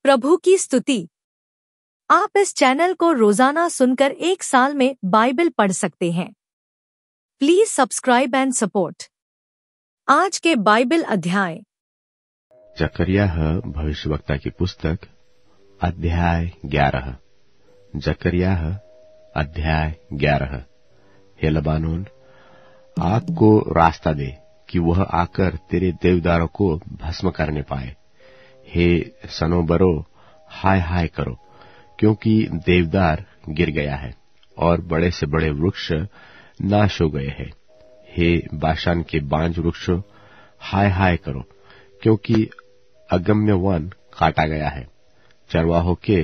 प्रभु की स्तुति। आप इस चैनल को रोजाना सुनकर 1 साल में बाइबल पढ़ सकते हैं। Please subscribe and support. आज के बाइबल अध्याय। जकरिया भविष्यवक्ता की पुस्तक अध्याय 11। जकरिया अध्याय 11। हे लबानोन, आग को रास्ता दे कि वह आकर तेरे देवदारों को भस्म करने पाए। हे सनोबरो, हाय हाय करो, क्योंकि देवदार गिर गया है और बड़े से बड़े वृक्ष नाश हो गए हैं। हे बाशान के बांज वृक्षों, हाय हाय करो, क्योंकि अगम्य वन काटा गया है। चरवाहों के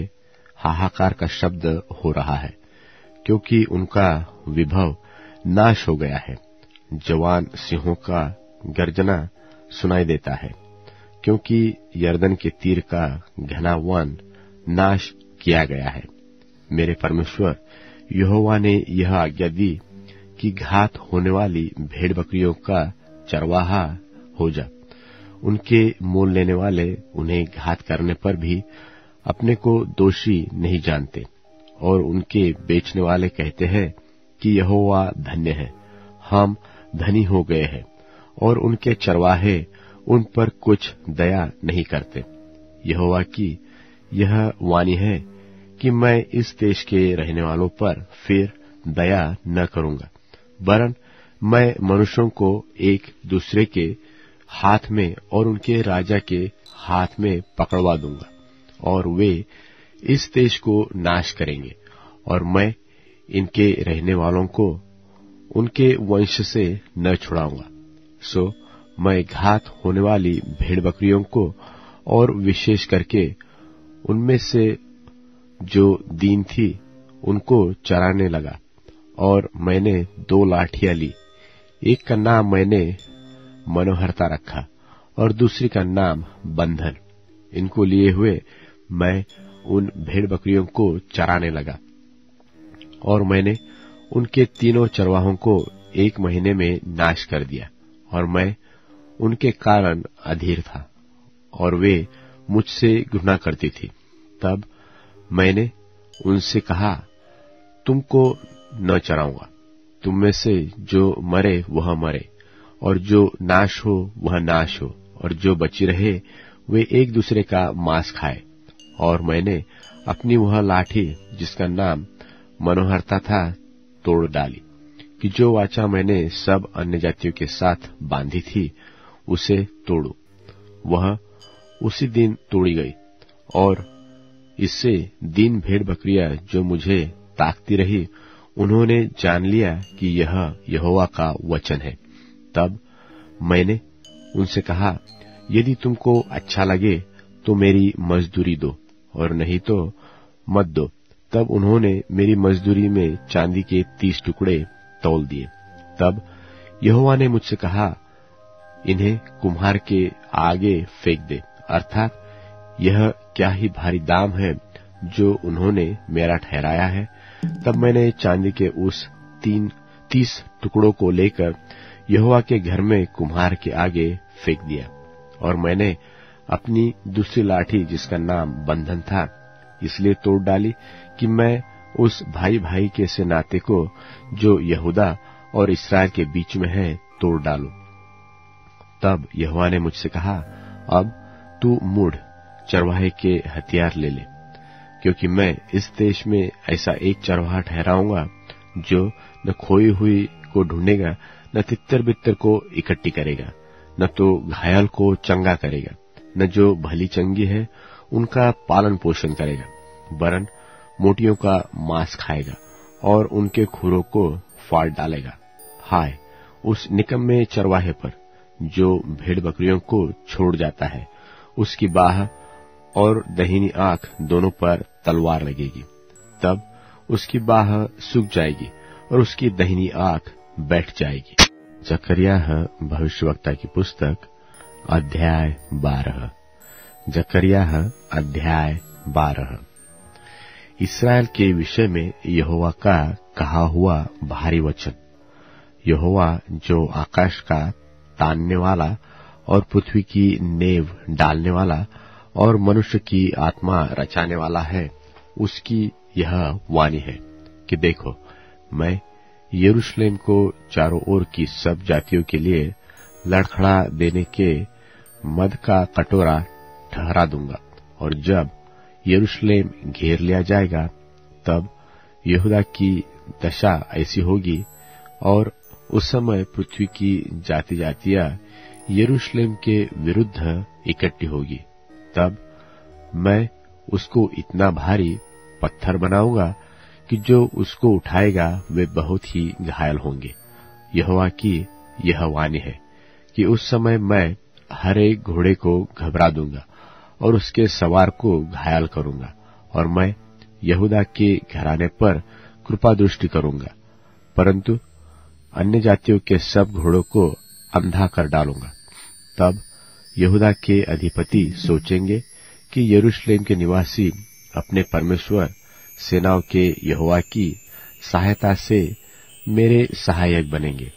हाहाकार का शब्द हो रहा है, क्योंकि उनका विभव नाश हो गया है। जवान सिंहों का गर्जना सुनाई देता है, क्योंकि यरदन के तीर का घना वन नाश किया गया है। मेरे परमेश्वर यहोवा ने यह आज्ञा दी कि घात होने वाली भेड़ बकरियों का चरवाहा हो जा। उनके मोल लेने वाले उन्हें घात करने पर भी अपने को दोषी नहीं जानते, और उनके बेचने वाले कहते हैं कि यहोवा धन्य है, हम धनी हो गए हैं। और उनके चरवाहे उन पर कुछ दया नहीं करते। यहोवा की यह वाणी है कि मैं इस देश के रहने वालों पर फिर दया न करूंगा, वरन मैं मनुष्यों को एक दूसरे के हाथ में और उनके राजा के हाथ में पकड़वा दूंगा, और वे इस देश को नाश करेंगे, और मैं इनके रहने वालों को उनके वंश से न छुड़ाऊंगा। सो मैं घात होने वाली भेड़ बकरियों को, और विशेष करके उनमें से जो दीन थी, उनको चराने लगा। और मैंने 2 लाठियां ली, एक का नाम मैंने मनोहरता रखा और दूसरी का नाम बंधन। इनको लिए हुए मैं उन भेड़ बकरियों को चराने लगा, और मैंने उनके 3 चरवाहों को 1 महीने में नाश कर दिया। और मैं उनके कारण अधीर था, और वे मुझसे घृणा करती थी। तब मैंने उनसे कहा, तुमको न चराऊंगा। तुम में से जो मरे वह मरे, और जो नाश हो वह नाश हो, और जो बची रहे वे एक दूसरे का मांस खाए। और मैंने अपनी वह लाठी, जिसका नाम मनोहरता था, तोड़ डाली, कि जो वाचा मैंने सब अन्य जातियों के साथ बांधी थी, उसे तोड़ू। वह उसी दिन तोड़ी गई, और इससे दीन भेड़ बकरियां जो मुझे ताकती रही, उन्होंने जान लिया कि यह यहोवा का वचन है। तब मैंने उनसे कहा, यदि तुमको अच्छा लगे तो मेरी मजदूरी दो, और नहीं तो मत दो। तब उन्होंने मेरी मजदूरी में चांदी के 30 टुकड़े तौल दिए। तब यहोवा ने मुझसे कहा, इन्हें कुम्हार के आगे फेंक दे, अर्थात यह क्या ही भारी दाम है जो उन्होंने मेरा ठहराया है। तब मैंने चांदी के उस 30 टुकड़ों को लेकर यहोवा के घर में कुम्हार के आगे फेंक दिया। और मैंने अपनी दूसरी लाठी, जिसका नाम बंधन था, इसलिए तोड़ डाली कि मैं उस भाई भाई के से नाते को जो यहूदा और इस्राएल के बीच में है तोड़ डालूं। तब यहोवा ने मुझसे कहा, अब तू मुड़ चरवाहे के हथियार ले ले, क्योंकि मैं इस देश में ऐसा एक चरवाहा ठहराऊंगा जो न खोई हुई को ढूंढेगा, न तितर बित्तर को इकट्ठी करेगा, न तो घायल को चंगा करेगा, न जो भली चंगी है उनका पालन पोषण करेगा, वरन मोटियों का मांस खाएगा और उनके खुरों को फाड़ डालेगा। हाय उस निकम्मे चरवाहे पर जो भेड़ बकरियों को छोड़ जाता है, उसकी बाह और दहिनी आंख दोनों पर तलवार लगेगी। तब उसकी बाह सूख जाएगी और उसकी दहिनी आंख बैठ जाएगी। जकरिया भविष्यवक्ता की पुस्तक अध्याय 12। जकरिया अध्याय 12। इस्राएल के विषय में यहोवा का कहा हुआ भारी वचन। यहोवा जो आकाश का तानने वाला और पृथ्वी की नेव डालने वाला और मनुष्य की आत्मा रचाने वाला है, उसकी यह वाणी है कि देखो, मैं यरूशलेम को चारों ओर की सब जातियों के लिए लड़खड़ा देने के मद का कटोरा ठहरा दूंगा। और जब यरूशलेम घेर लिया जाएगा, तब यहूदा की दशा ऐसी होगी, और उस समय पृथ्वी की जाति जातियां यरूशलेम के विरुद्ध इकट्ठी होगी। तब मैं उसको इतना भारी पत्थर बनाऊंगा कि जो उसको उठाएगा वे बहुत ही घायल होंगे। यहोवा की यह वाणी है कि उस समय मैं हर एक घोड़े को घबरा दूंगा और उसके सवार को घायल करूंगा, और मैं यहूदा के घराने पर कृपा दृष्टि करूंगा, परंतु अन्य जातियों के सब घोड़ों को अंधा कर डालूंगा। तब यहूदा के अधिपति सोचेंगे कि यरूशलेम के निवासी अपने परमेश्वर सेनाओं के यहोवा की सहायता से मेरे सहायक बनेंगे।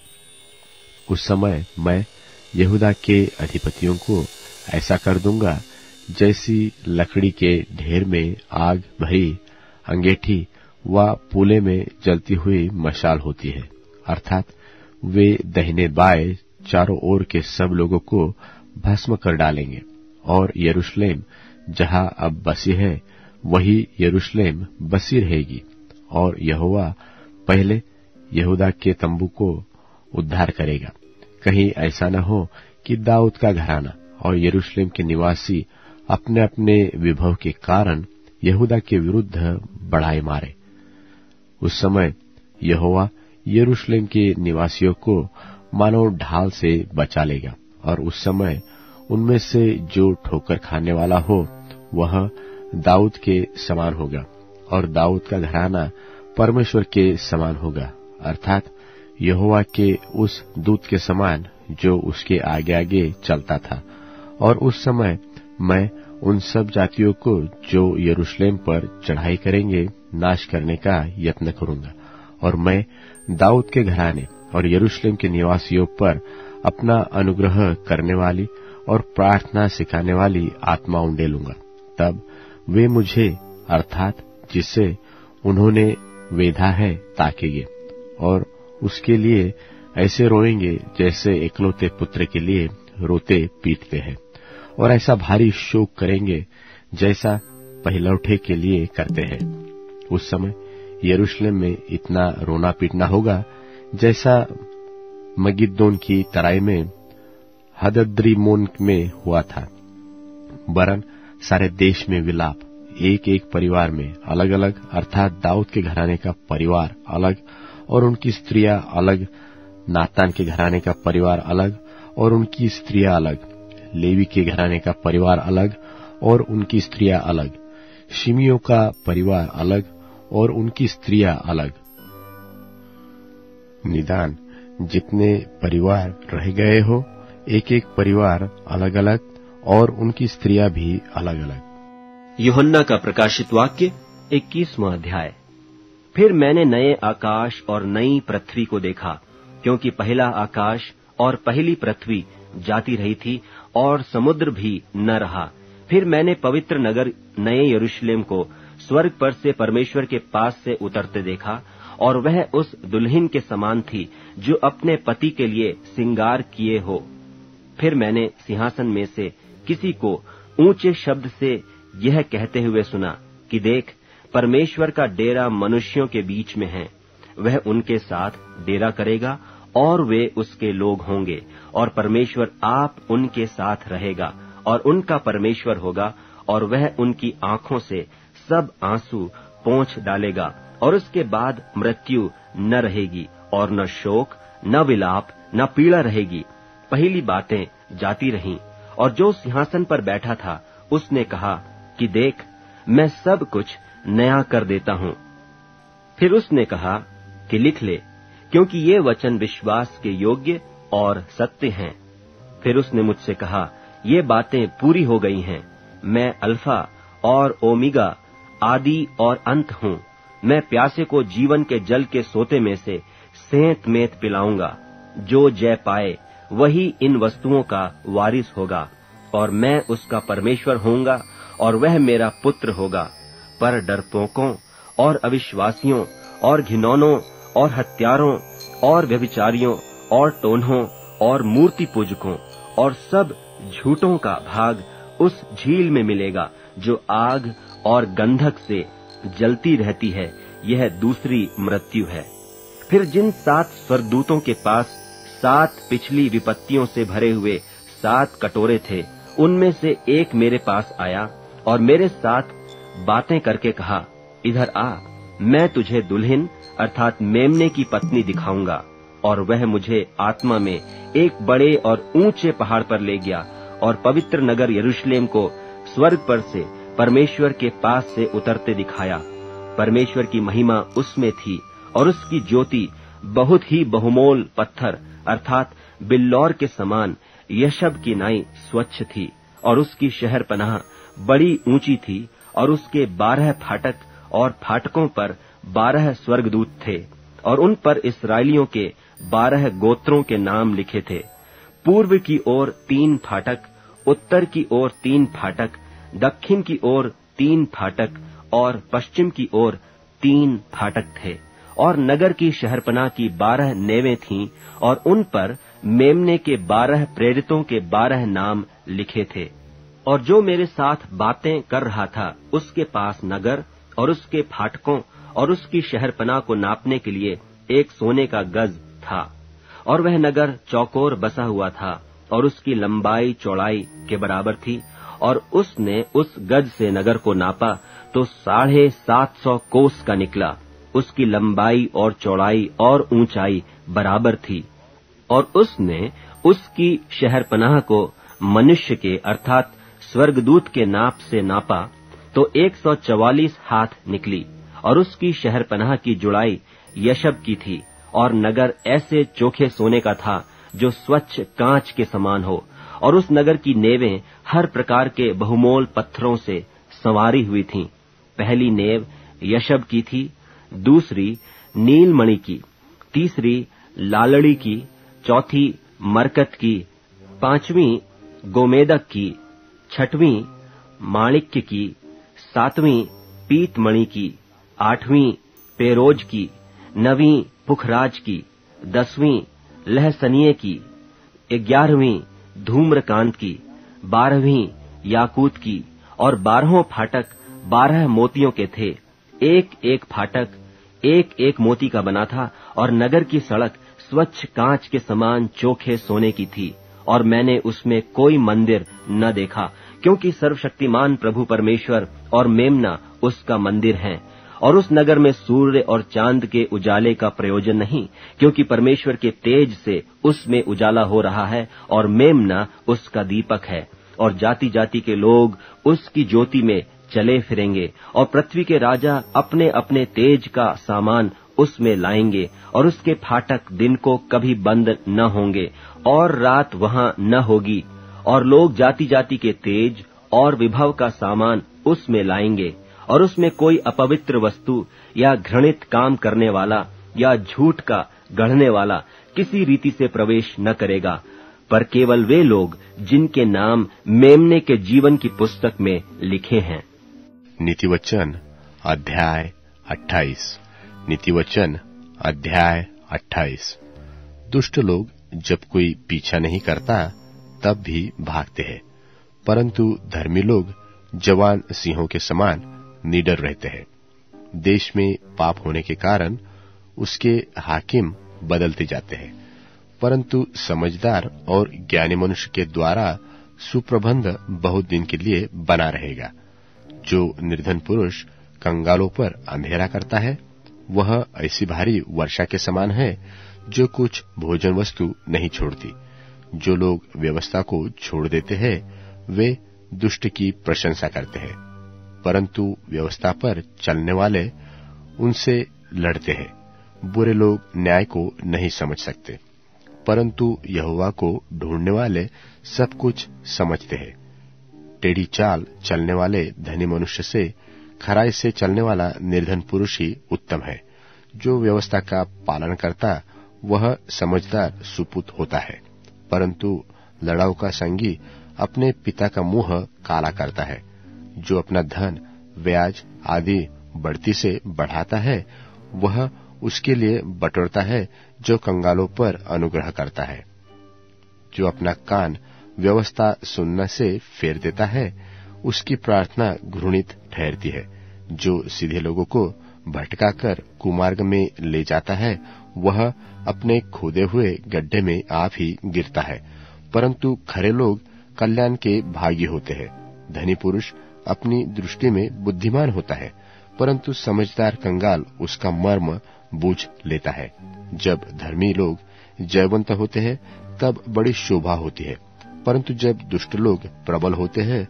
उस समय मैं यहूदा के अधिपतियों को ऐसा कर दूंगा जैसी लकड़ी के ढेर में आग भरी अंगीठी व पूले में जलती हुई मशाल होती है, अर्थात वे दाहिने बाएं चारों ओर के सब लोगों को भस्म कर डालेंगे। और यरूशलेम जहां अब बसी है, वही यरूशलेम बसी रहेगी। और यहोवा पहले यहूदा के तंबू को उद्धार करेगा। कहीं ऐसा न हो कि दाऊद का घराना और यरूशलेम के निवासी अपने अपने विभव के कारण यहूदा के विरुद्ध बढ़ाई मारे। उस समय यहोवा यरूशलेम के निवासियों को मानो ढाल से बचा लेगा, और उस समय उनमें से जो ठोकर खाने वाला हो वह दाऊद के समान होगा, और दाऊद का घराना परमेश्वर के समान होगा, अर्थात यहोवा के उस दूत के समान जो उसके आगे आगे चलता था। और उस समय मैं उन सब जातियों को जो यरूशलेम पर चढ़ाई करेंगे नाश करने का यत्न करूंगा, और मैं दाऊद के घराने और यरूशलेम के निवासियों पर अपना अनुग्रह करने वाली और प्रार्थना सिखाने वाली आत्मा उंडेलूंगा। तब वे मुझे, अर्थात जिसे उन्होंने वेधा है, ताकेंगे और उसके लिए ऐसे रोएंगे जैसे एकलौते पुत्र के लिए रोते पीटते हैं, और ऐसा भारी शोक करेंगे जैसा पहिलौठे के लिए करते हैं। उस समय यरूशलेम में इतना रोना पीटना होगा जैसा मगिद्दोन की तराई में हदद्रिमोन में हुआ था। वरन सारे देश में विलाप, एक एक परिवार में अलग अलग, अर्थात दाऊद के घराने का परिवार अलग और उनकी स्त्रियां अलग, नातान के घराने का परिवार अलग और उनकी स्त्रियां अलग, लेवी के घराने का परिवार अलग और उनकी स्त्रियां अलग, शिमियों का परिवार अलग और उनकी स्त्रियां अलग। निदान जितने परिवार रह गए हो, एक एक परिवार अलग अलग और उनकी स्त्रियां भी अलग अलग। यूहन्ना का प्रकाशित वाक्य 21वां अध्याय। फिर मैंने नए आकाश और नई पृथ्वी को देखा, क्योंकि पहला आकाश और पहली पृथ्वी जाती रही थी और समुद्र भी न रहा। फिर मैंने पवित्र नगर नए यरूशलेम को स्वर्ग पर से परमेश्वर के पास से उतरते देखा, और वह उस दुल्हन के समान थी जो अपने पति के लिए श्रृंगार किए हो। फिर मैंने सिंहासन में से किसी को ऊंचे शब्द से यह कहते हुए सुना कि देख, परमेश्वर का डेरा मनुष्यों के बीच में है। वह उनके साथ डेरा करेगा और वे उसके लोग होंगे, और परमेश्वर आप उनके साथ रहेगा और उनका परमेश्वर होगा, और वह उनकी आंखों से सब आंसू पोंछ डालेगा, और उसके बाद मृत्यु न रहेगी और न शोक, न विलाप, न पीड़ा रहेगी। पहली बातें जाती रहीं। और जो सिंहासन पर बैठा था उसने कहा कि देख, मैं सब कुछ नया कर देता हूँ। फिर उसने कहा कि लिख ले, क्योंकि ये वचन विश्वास के योग्य और सत्य हैं। फिर उसने मुझसे कहा, ये बातें पूरी हो गई हैं। मैं अल्फा और ओमेगा, आदि और अंत हूँ। मैं प्यासे को जीवन के जल के सोते में से सेंत मेंत पिलाऊंगा। जो जय पाए वही इन वस्तुओं का वारिस होगा, और मैं उसका परमेश्वर होऊंगा और वह मेरा पुत्र होगा। पर डरपोकों और अविश्वासियों और घिनौनों और हत्यारों और व्यभिचारियों और टोन्हों और मूर्ति पूजकों और सब झूठों का भाग उस झील में मिलेगा जो आग और गंधक से जलती रहती है। यह दूसरी मृत्यु है। फिर जिन 7 स्वर्गदूतों के पास 7 पिछली विपत्तियों से भरे हुए 7 कटोरे थे, उनमें से एक मेरे पास आया और मेरे साथ बातें करके कहा, इधर आ, मैं तुझे दुल्हन अर्थात मेमने की पत्नी दिखाऊंगा। और वह मुझे आत्मा में एक बड़े और ऊंचे पहाड़ पर ले गया और पवित्र नगर यरूशलेम को स्वर्ग पर से परमेश्वर के पास से उतरते दिखाया। परमेश्वर की महिमा उसमें थी और उसकी ज्योति बहुत ही बहुमोल पत्थर अर्थात बिल्लौर के समान यशब की नाई स्वच्छ थी। और उसकी शहरपनाह बड़ी ऊंची थी और उसके 12 फाटक और फाटकों पर 12 स्वर्गदूत थे और उन पर इस्राएलियों के 12 गोत्रों के नाम लिखे थे। पूर्व की ओर 3 फाटक, उत्तर की ओर 3 फाटक, दक्षिण की ओर 3 फाटक और पश्चिम की ओर 3 फाटक थे। और नगर की शहरपनाह की 12 नेवें थीं और उन पर मेमने के 12 प्रेरितों के 12 नाम लिखे थे। और जो मेरे साथ बातें कर रहा था, उसके पास नगर और उसके फाटकों और उसकी शहरपनाह को नापने के लिए एक सोने का गज था। और वह नगर चौकोर बसा हुआ था और उसकी लंबाई चौड़ाई के बराबर थी। और उसने उस गज से नगर को नापा तो 750 कोस का निकला। उसकी लंबाई और चौड़ाई और ऊंचाई बराबर थी। और उसने उसकी शहरपनाह को मनुष्य के अर्थात स्वर्गदूत के नाप से नापा तो 144 हाथ निकली। और उसकी शहरपनाह की जुड़ाई यशब की थी। और नगर ऐसे चोखे सोने का था जो स्वच्छ कांच के समान हो। और उस नगर की नेवें हर प्रकार के बहुमोल पत्थरों से संवारी हुई थीं। पहली नेव यशब की थी, दूसरी नीलमणि की, तीसरी लालड़ी की, चौथी मरकत की, 5वीं गोमेदक की, 6वीं माणिक्य की, 7वीं पीतमणि की, 8वीं पेरोज की, 9वीं पुखराज की, 10वीं लहसनिये की, 11वीं धूम्रकांत की, 12वीं याकूत की। और 12 फाटक 12 मोतियों के थे। एक एक फाटक एक एक मोती का बना था। और नगर की सड़क स्वच्छ कांच के समान चोखे सोने की थी। और मैंने उसमें कोई मंदिर न देखा, क्योंकि सर्वशक्तिमान प्रभु परमेश्वर और मेमना उसका मंदिर हैं। और उस नगर में सूर्य और चांद के उजाले का प्रयोजन नहीं, क्योंकि परमेश्वर के तेज से उसमें उजाला हो रहा है और मेमना उसका दीपक है। और जाति जाति के लोग उसकी ज्योति में चले फिरेंगे। और पृथ्वी के राजा अपने अपने तेज का सामान उसमें लाएंगे। और उसके फाटक दिन को कभी बंद न होंगे और रात वहां न होगी। और लोग जाति जाति के तेज और विभव का सामान उसमें लाएंगे। और उसमें कोई अपवित्र वस्तु या घृणित काम करने वाला या झूठ का गढ़ने वाला किसी रीति से प्रवेश न करेगा, पर केवल वे लोग जिनके नाम मेमने के जीवन की पुस्तक में लिखे हैं। नीतिवचन अध्याय 28। नीतिवचन अध्याय 28। दुष्ट लोग जब कोई पीछा नहीं करता तब भी भागते हैं, परंतु धर्मी लोग जवान सिंहों के समान निडर रहते हैं। देश में पाप होने के कारण उसके हाकिम बदलते जाते हैं, परंतु समझदार और ज्ञानी मनुष्य के द्वारा सुप्रबंध बहुत दिन के लिए बना रहेगा। जो निर्धन पुरुष कंगालों पर अंधेरा करता है, वह ऐसी भारी वर्षा के समान है जो कुछ भोजन वस्तु नहीं छोड़ती। जो लोग व्यवस्था को छोड़ देते हैं, वे दुष्ट की प्रशंसा करते हैं, परंतु व्यवस्था पर चलने वाले उनसे लड़ते हैं। बुरे लोग न्याय को नहीं समझ सकते, परंतु यहोवा को ढूंढने वाले सब कुछ समझते हैं। टेढ़ी चाल चलने वाले धनी मनुष्य से खराई से चलने वाला निर्धन पुरुष ही उत्तम है। जो व्यवस्था का पालन करता वह समझदार सुपुत होता है, परंतु लड़ाऊ का संगी अपने पिता का मुंह काला करता है। जो अपना धन, ब्याज आदि बढ़ती से बढ़ाता है, वह उसके लिए बटोरता है जो कंगालों पर अनुग्रह करता है। जो अपना कान व्यवस्था सुनने से फेर देता है, उसकी प्रार्थना घृणित ठहरती है। जो सीधे लोगों को भटकाकर कुमार्ग में ले जाता है, वह अपने खोदे हुए गड्ढे में आप ही गिरता है। परंतु खरे लोग कल्याण के भागी होते हैं। धनी पुरुष अपनी दृष्टि में बुद्धिमान होता है, परंतु समझदार कंगाल उसका मर्म बूझ लेता है। जब धर्मी लोग जयवंत होते हैं, तब बड़ी शोभा होती है, परंतु जब दुष्ट लोग प्रबल होते हैं,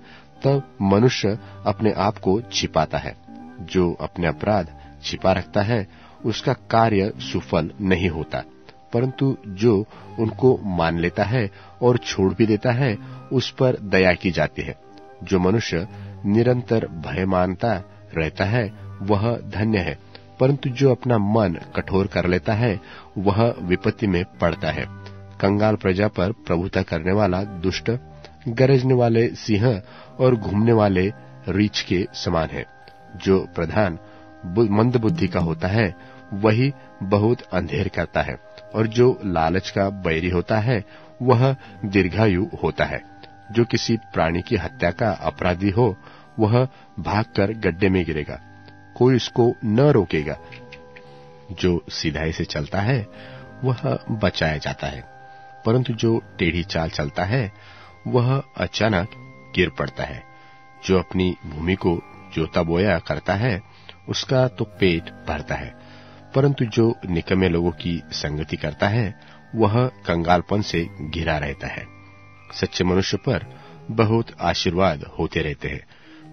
तब मनुष्य अपने आप को छिपाता है। जो अपने अपराध छिपा रखता है, उसका कार्य सुफल नहीं होता, परंतु जो उनको मान लेता है और छोड़ भी देता है, उस पर दया की जाती है। जो मनुष्य निरंतर भय मानता रहता है, वह धन्य है, परंतु जो अपना मन कठोर कर लेता है, वह विपत्ति में पड़ता है। कंगाल प्रजा पर प्रभुता करने वाला दुष्ट गरजने वाले सिंह और घूमने वाले रीछ के समान है। जो प्रधान मंद बुद्धि का होता है, वही बहुत अंधेर करता है, और जो लालच का बैरी होता है, वह दीर्घायु होता है। जो किसी प्राणी की हत्या का अपराधी हो, वह भागकर गड्ढे में गिरेगा, कोई उसको न रोकेगा। जो सीधाई से चलता है, वह बचाया जाता है, परंतु जो टेढ़ी चाल चलता है, वह अचानक गिर पड़ता है। जो अपनी भूमि को जोता बोया करता है, उसका तो पेट भरता है, परंतु जो निकम्मे लोगों की संगति करता है, वह कंगालपन से घिरा रहता है। सच्चे मनुष्य पर बहुत आशीर्वाद होते रहते हैं,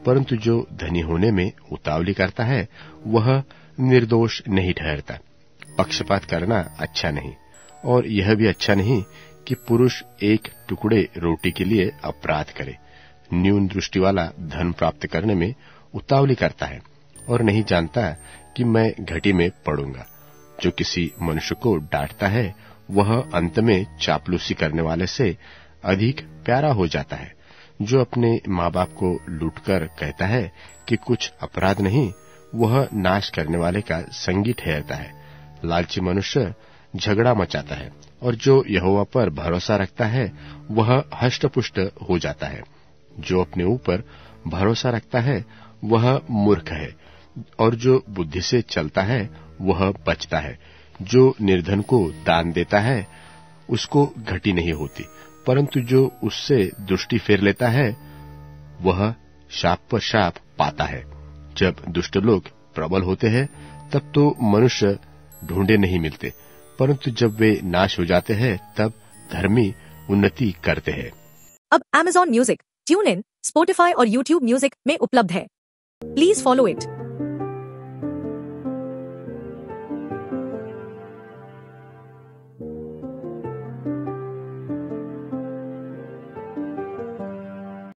परंतु जो धनी होने में उतावली करता है, वह निर्दोष नहीं ठहरता। पक्षपात करना अच्छा नहीं, और यह भी अच्छा नहीं कि पुरुष एक टुकड़े रोटी के लिए अपराध करे। न्यून दृष्टि वाला धन प्राप्त करने में उतावली करता है और नहीं जानता कि मैं घटी में पड़ूंगा। जो किसी मनुष्य को डांटता है, वह अंत में चापलूसी करने वाले से अधिक प्यारा हो जाता है। जो अपने माँ बाप को लूटकर कहता है कि कुछ अपराध नहीं, वह नाश करने वाले का संगी ठहरता है। लालची मनुष्य झगड़ा मचाता है, और जो यहोवा पर भरोसा रखता है, वह हष्टपुष्ट हो जाता है। जो अपने ऊपर भरोसा रखता है, वह मूर्ख है, और जो बुद्धि से चलता है, वह बचता है। जो निर्धन को दान देता है, उसको घटी नहीं होती, परंतु जो उससे दृष्टि फेर लेता है, वह शाप पर शाप पाता है। जब दुष्ट लोग प्रबल होते हैं, तब तो मनुष्य ढूंढे नहीं मिलते, परंतु जब वे नाश हो जाते हैं, तब धर्मी उन्नति करते हैं। अब Amazon music, tune in, Spotify और YouTube म्यूजिक में उपलब्ध है। Please follow it.